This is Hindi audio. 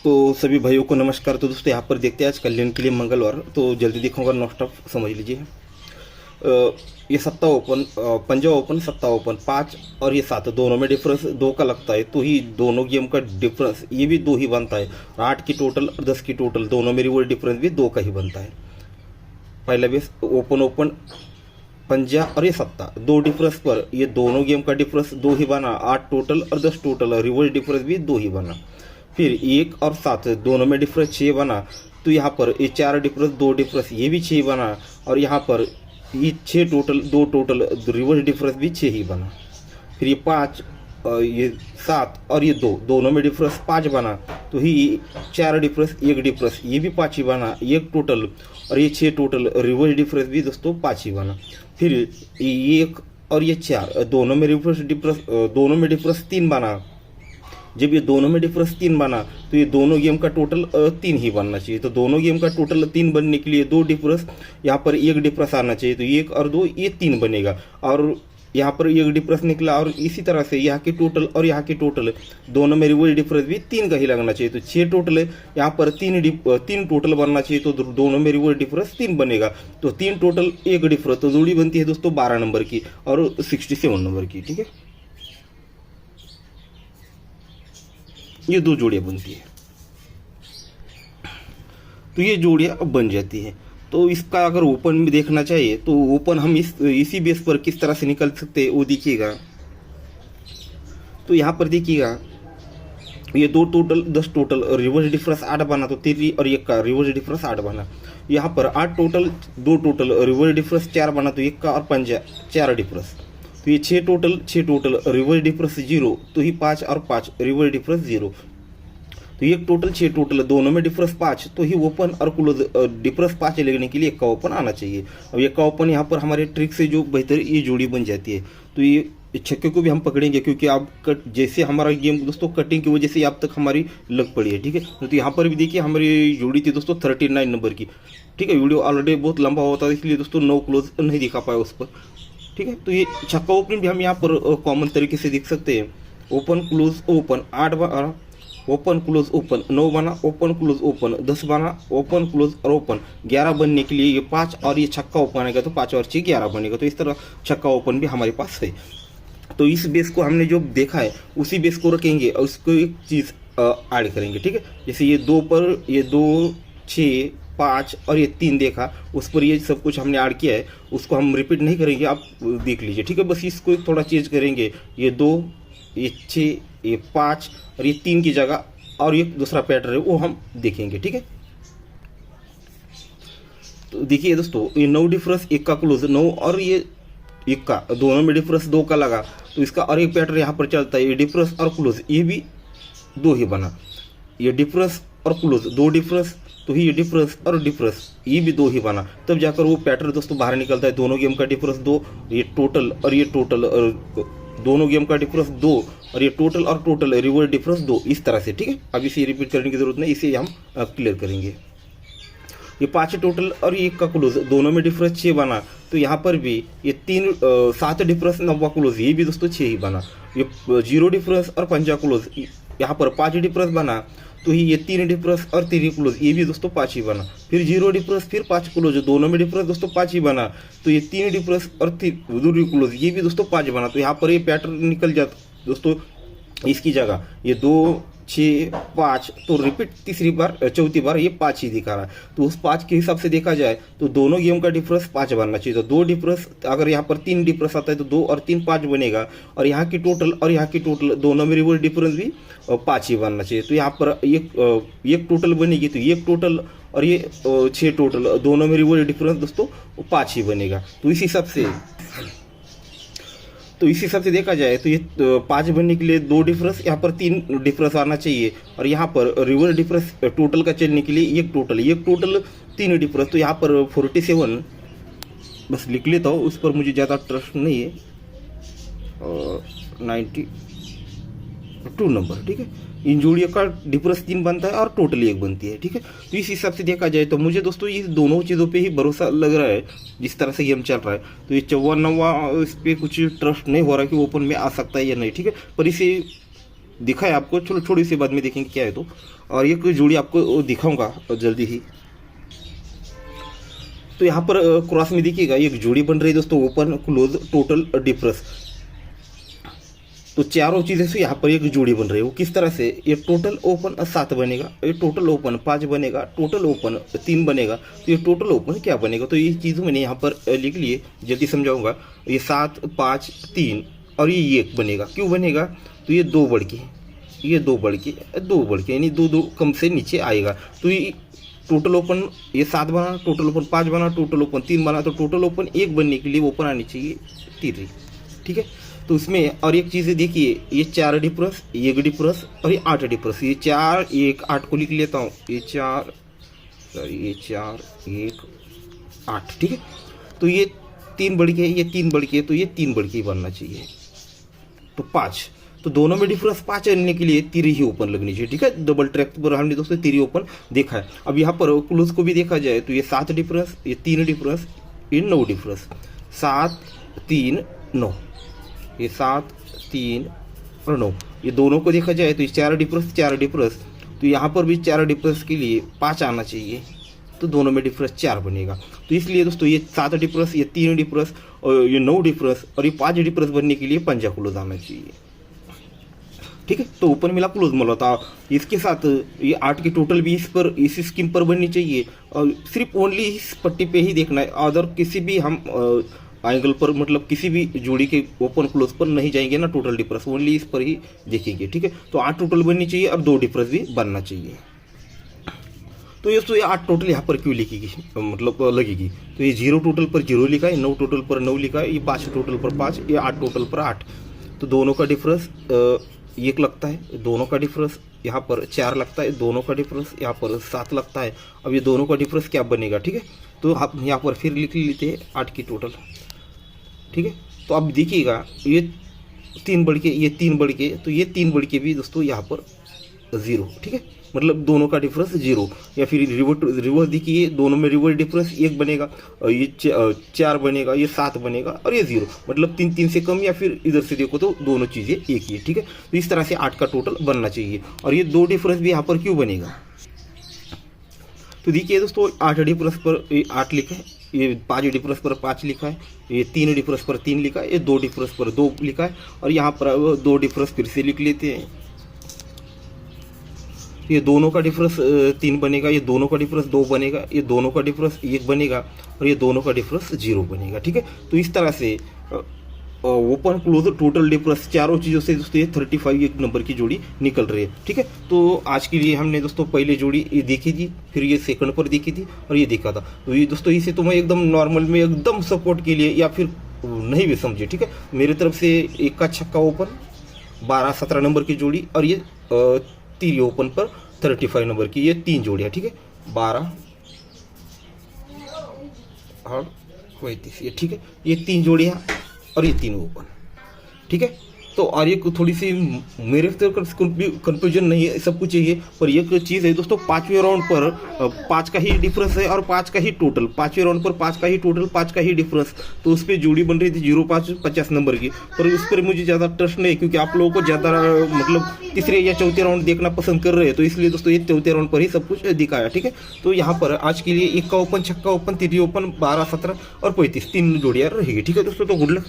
तो सभी भाइयों को नमस्कार। तो दोस्तों यहाँ पर देखते हैं आज कल्याण के लिए मंगलवार, तो जल्दी दिखाऊंगा, नॉन स्टॉप समझ लीजिए। ये सत्ता ओपन, पंजा ओपन, सत्ता ओपन 5 और ये 7 दोनों में डिफरेंस 2 का लगता है, तो ही दोनों गेम का डिफरेंस ये भी 2 ही बनता है। 8 की टोटल और 10 की टोटल दोनों में रिवर्स डिफरेंस भी 2 का ही बनता है। पहला बेस ओपन ओपन पंजा और ये सत्ता 2 डिफरेंस पर ये दोनों गेम का डिफरेंस 2 ही बना। 8 टोटल और 10 टोटल रिवर्स डिफरेंस भी 2 ही बना। फिर 1 और 7 दोनों में डिफरेंस 6 बना, तो यहाँ पर ये 4 डिफरेंस 2 डिफरेंस ये भी 6 बना, और यहाँ पर ये 6 टोटल 2 टोटल रिवर्स डिफरेंस भी 6 ही बना। फिर ये 5 ये 7 और ये 2 दोनों में डिफरेंस 5 बना, तो ही 4 डिफरेंस 1 डिफरेंस ये भी 5 ही बना, 1 टोटल और ये 6 टोटल रिवर्स डिफरेंस भी दोस्तों 5 ही बना। फिर ये 1 और ये 4 दोनों में डिफरेंस 3 बना। जब ये दोनों में डिफरेंस 3 बना, तो ये दोनों गेम का टोटल 3 ही बनना चाहिए। तो दोनों गेम का टोटल 3 बनने के लिए 2 डिफरेंस, यहाँ पर 1 डिफरेंस आना चाहिए, तो 1 और 2 ये 3 बनेगा, और यहाँ पर 1 डिफरेंस निकला। और इसी तरह से यहाँ की टोटल और यहाँ की टोटल दोनों में रिवर्स डिफरेंस भी 3 का ही लगना चाहिए। तो 6 टोटल है, यहाँ पर 3 टोटल बनना चाहिए, तो दोनों में रिवर्स डिफरेंस 3 बनेगा। तो 3 टोटल 1 डिफरेंस, तो जोड़ी बनती है दोस्तों 12 नंबर की और 67 नंबर की। ठीक है, ये 2 जोड़ियाँ बनती है, तो ये जोड़ियाँ अब बन जाती है। तो इसका अगर ओपन में देखना चाहिए, तो ओपन हम इसी बेस पर किस तरह से निकल सकते हैं वो देखिएगा। तो यहाँ पर देखिएगा, ये 2 टोटल 10 टोटल रिवर्स डिफरेंस 8 बना, तो 3 और 1 का रिवर्स डिफरेंस 8 बना। यहाँ पर 8 टोटल 2 टोटल रिवर्स डिफरेंस 4 बना, तो 1 का और पंजा 4 डिफरेंस। तो ये 6 टोटल रिवर्स डिफरेंस 0, तो ही 5 और 5 रिवर्स डिफरेंस 0। तो 1 टोटल 6 टोटल दोनों में डिफरेंस 5, तो ही ओपन और क्लोज डिफरेंस 5 लेने के लिए 1 का ओपन आना चाहिए। अब 1 का ओपन यहाँ पर हमारे ट्रिक से जो बेहतर ये जोड़ी बन जाती है। तो ये छक्के को भी हम पकड़ेंगे, क्योंकि आप जैसे हमारा गेम दोस्तों कटिंग की वजह से अब तक हमारी लग पड़ी है। ठीक है, तो यहाँ पर भी देखिए हमारी जोड़ी थी दोस्तों 39 नंबर की। ठीक है, वीडियो ऑलरेडी बहुत लंबा होता है, इसलिए दोस्तों नो क्लोज नहीं दिखा पाया उस पर। ठीक है, तो ये छक्का ओपनिंग भी हम यहाँ पर कॉमन तरीके से देख सकते हैं। ओपन क्लोज ओपन 8 बना, ओपन क्लोज ओपन 9 बना, ओपन क्लोज ओपन 10 बना, ओपन क्लोज और ओपन 11 बनने के लिए ये 5 और ये छक्का ओपन आएगा, तो 5 और 6 11 बनेगा। तो इस तरह छक्का ओपन भी हमारे पास है। तो इस बेस को हमने जो देखा है उसी बेस को रखेंगे और उसको एक चीज़ ऐड करेंगे। ठीक है, जैसे ये 2 पर ये 2 6 5 और ये 3 देखा, उस पर ये सब कुछ हमने ऐड किया है, उसको हम रिपीट नहीं करेंगे, आप देख लीजिए। ठीक है, बस इसको थोड़ा चेंज करेंगे। ये 2 ये 6 ये 5 और ये 3 की जगह और ये दूसरा पैटर्न है वो हम देखेंगे। ठीक है, तो देखिए दोस्तों, ये 9 डिफरेंस 1 का क्लोज 9 और ये 1 का दोनों में डिफरेंस 2 का लगा, तो इसका और एक पैटर्न यहाँ पर चलता है। ये डिफरेंस और क्लोज ये भी 2 ही बना, ये डिफरेंस और क्लोज 2 डिफरेंस, तो ही ये डिफरेंस और डिफरेंस ये भी 2 ही बना, तब जाकर वो पैटर्न दोस्तों बाहर निकलता है। दोनों गेम का डिफरेंस 2, ये टोटल और ये टोटल, और दोनों गेम का डिफरेंस 2 और ये टोटल और टोटल रिवर्स डिफरेंस 2, इस तरह से। ठीक है, अब इसे रिपीट करने की जरूरत नहीं, इसे हम क्लियर करेंगे। ये 5 टोटल और ये 1 का क्लोज दोनों में डिफरेंस 6 बना, तो यहाँ पर भी ये 7 डिफरेंस 9 क्लोज ये भी दोस्तों 6 ही बना। ये 0 डिफरेंस और पंजा क्लोज यहाँ पर 5 डिफरेंस बना, तो ही ये 3 डिफरेंस और 3 क्लोज ये भी दोस्तों 5 ही बना। फिर 0 डिफरेंस फिर 5 क्लोज दोनों में डिफरेंस दोस्तों 5 ही बना, तो ये 3 डिफरेंस और 2 क्लोज ये भी दोस्तों 5 बना। तो यहाँ पर ये पैटर्न निकल जाता दोस्तों, इसकी जगह ये 2 6 5, तो रिपीट चौथी बार ये 5 ही दिखा रहा है। तो उस 5 के हिसाब से देखा जाए तो दोनों गेम का डिफरेंस 5 बनना चाहिए। तो 2 डिफरेंस, अगर यहाँ पर 3 डिफरेंस आता है तो 2 और 3 5 बनेगा, और यहाँ की टोटल और यहाँ की टोटल दोनों में रिवर्स डिफरेंस भी 5 ही बनना चाहिए। तो यहाँ पर एक टोटल बनेगी, तो 1 टोटल और ये 6 टोटल दोनों में रिवर्स डिफरेंस दोस्तों 5 ही बनेगा। तो इस हिसाब से देखा जाए तो ये 5 बनने के लिए 2 डिफरेंस, यहाँ पर 3 डिफरेंस आना चाहिए, और यहाँ पर रिवर्स डिफरेंस टोटल का चलने के लिए 1 टोटल 3 डिफरेंस। तो यहाँ पर 47 बस लिख लेता हूँ, उस पर मुझे ज़्यादा ट्रस्ट नहीं है, 92 नंबर। ठीक है, इन जोड़ियों का डिफरेंस 3 बनता है और टोटल 1 बनती है। ठीक है, तो इस हिसाब से देखा जाए तो मुझे दोस्तों ये दोनों चीज़ों पे ही भरोसा लग रहा है, जिस तरह से गेम चल रहा है। तो ये 54 इस पर कुछ ट्रस्ट नहीं हो रहा है कि ओपन में आ सकता है या नहीं। ठीक है, पर इसे दिखा है आपको, चलो छोड़ी से बाद में देखेंगे क्या है। तो और एक जोड़ी आपको दिखाऊंगा जल्दी ही। तो यहाँ पर क्रॉस में देखिएगा एक जोड़ी बन रही है दोस्तों, ओपन क्लोज टोटल डिफरेंस। तो चारों चीज़ें से यहाँ पर एक जोड़ी बन रही है। वो किस तरह से, ये टोटल ओपन 7 बनेगा, ये टोटल ओपन 5 बनेगा, टोटल ओपन 3 बनेगा, तो ये टोटल ओपन क्या बनेगा। तो ये चीज़ मैंने यहाँ पर लिख लिए, जल्दी समझाऊंगा। ये 7 5 3 और ये 1 बनेगा। क्यों बनेगा, तो ये 2 बढ़ के, ये 2 बढ़ के, 2 बढ़ के, यानी 2 2 कम से नीचे आएगा। तो ये टोटल ओपन ये 7 बना, टोटल ओपन 5 बना, टोटल ओपन 3 बना, तो टोटल ओपन 1 बनने के लिए ओपन आनी चाहिए 3। ठीक है, तो इसमें और एक चीज़ देखिए, ये 4 डिफरेंस, 1 डिफरेंस और ये 8 डिफरेंस। ये 4 1 8 को लिख लेता हूँ, ये 4 1 8। ठीक है, तो ये 3 बढ़ के, ये 3 बढ़ के, तो ये 3 बढ़ के ही बनना चाहिए। तो 5, तो दोनों में डिफरेंस 5 आने के लिए 3 ही ओपन लगनी चाहिए। ठीक है, डबल ट्रैक पर हमने दोस्तों 3 ओपन देखा है। अब यहाँ पर क्लोज को भी देखा जाए तो ये 7 डिफरेंस, ये 3 डिफरेंस, ये 9 डिफरेंस। 7 3 9, ये 7 3 और 9, ये दोनों को देखा जाए तो ये 4 डिफरेंस 4 डिफरेंस। तो यहाँ पर भी 4 डिफरेंस के लिए 5 आना चाहिए, तो दोनों में डिफरेंस 4 बनेगा। तो इसलिए दोस्तों ये 7 डिफरेंस, ये 3 डिफरेंस और ये 9 डिफरेंस और ये 5 डिफरेंस बनने के लिए पंजा क्लोज आना चाहिए। ठीक है, तो ऊपर मिला क्लोज मिला था। इसके साथ ये 8 की टोटल भी इस स्कीम पर बननी चाहिए, और सिर्फ ओनली इस पट्टी पे ही देखना है। अदर किसी भी हम एंगल पर, मतलब किसी भी जोड़ी के ओपन क्लोज पर नहीं जाएंगे ना टोटल डिफरेंस, ओनली इस पर ही देखेंगे। ठीक है, तो 8 टोटल बननी चाहिए और 2 डिफरेंस भी बनना चाहिए। तो ये 8 टोटल यहाँ पर क्यों लिखेगी, मतलब लगेगी। तो ये 0 टोटल पर 0 लिखा है, 9 टोटल पर 9 लिखा है, ये 5 टोटल पर 5, ये 8 टोटल पर 8। तो दोनों का डिफरेंस 1 लगता है, दोनों का डिफरेंस यहाँ पर 4 लगता है, दोनों का डिफरेंस यहाँ पर 7 लगता है। अब ये दोनों का डिफरेंस क्या बनेगा। ठीक है, तो आप यहाँ पर फिर लिख लेते हैं 8 की टोटल। ठीक है, तो अब देखिएगा ये 3 बढ़ के, ये 3 बढ़ के, तो ये 3 बढ़ के भी दोस्तों यहाँ पर 0। ठीक है, मतलब दोनों का डिफरेंस 0। या फिर रिवर्स देखिए, दोनों में रिवर्स डिफरेंस 1 बनेगा, और ये 4 बनेगा, ये 7 बनेगा और ये 0, मतलब 3 3 से कम, या फिर इधर से देखो तो दोनों चीज़ें एक ही है। ठीक है, तो इस तरह से 8 का टोटल बनना चाहिए। और ये 2 डिफरेंस भी यहाँ पर क्यों बनेगा, तो देखिए दोस्तों 8 डिफरेंस पर 8 लिखा है, ये 5 डिफरेंस पर 5 लिखा है, ये 3 डिफरेंस पर 3 लिखा है, ये 2 डिफरेंस पर 2 लिखा है, और यहाँ पर 2 डिफरेंस फिर से लिख लेते हैं। ये दोनों का डिफरेंस 3 बनेगा, ये दोनों का डिफरेंस 2 बनेगा, ये दोनों का डिफरेंस 1 बनेगा, और ये दोनों का डिफरेंस 0 बनेगा। ठीक है, तो इस तरह से ओपन क्लोज टोटल डिफरेंस चारों चीज़ों से दोस्तों ये 35 एक नंबर की जोड़ी निकल रही है। ठीक है, तो आज के लिए हमने दोस्तों पहले जोड़ी ये देखी थी, फिर ये सेकंड पर देखी थी, और ये देखा था। तो ये दोस्तों इसे तो मैं एकदम नॉर्मल में एकदम सपोर्ट के लिए, या फिर नहीं भी समझे। ठीक है, मेरी तरफ से 1 का छक्का ओपन 12 17 नंबर की जोड़ी, और ये 3 ओपन पर 35 नंबर की ये 3 जोड़ियाँ। ठीक है, 12 और 35, ये ठीक है, ये 3 जोड़ियाँ और ये 3 ओपन। ठीक है, तो और ये थोड़ी सी मेरे तरफ कंफ्यूजन नहीं है, सब कुछ चाहिए। पर एक चीज़ है दोस्तों, 5वें राउंड पर 5 का ही डिफरेंस है और 5 का ही टोटल, 5वें राउंड पर 5 का ही टोटल, 5 का ही डिफरेंस। तो उस पर जोड़ी बन रही थी 0-5 50 नंबर की, पर उस पर मुझे ज़्यादा ट्रस्ट नहीं, क्योंकि आप लोगों को ज़्यादा मतलब तीसरे या चौथे राउंड देखना पसंद कर रहे हैं। तो इसलिए दोस्तों ये चौथे राउंड पर ही सब कुछ दिखाया। ठीक है, तो यहाँ पर आज के लिए 1 का ओपन, छक्का ओपन, 3 ओपन, 12 17 और 35 3 जोड़ियाँ रहेगी। ठीक है दोस्तों, तो गुड लक।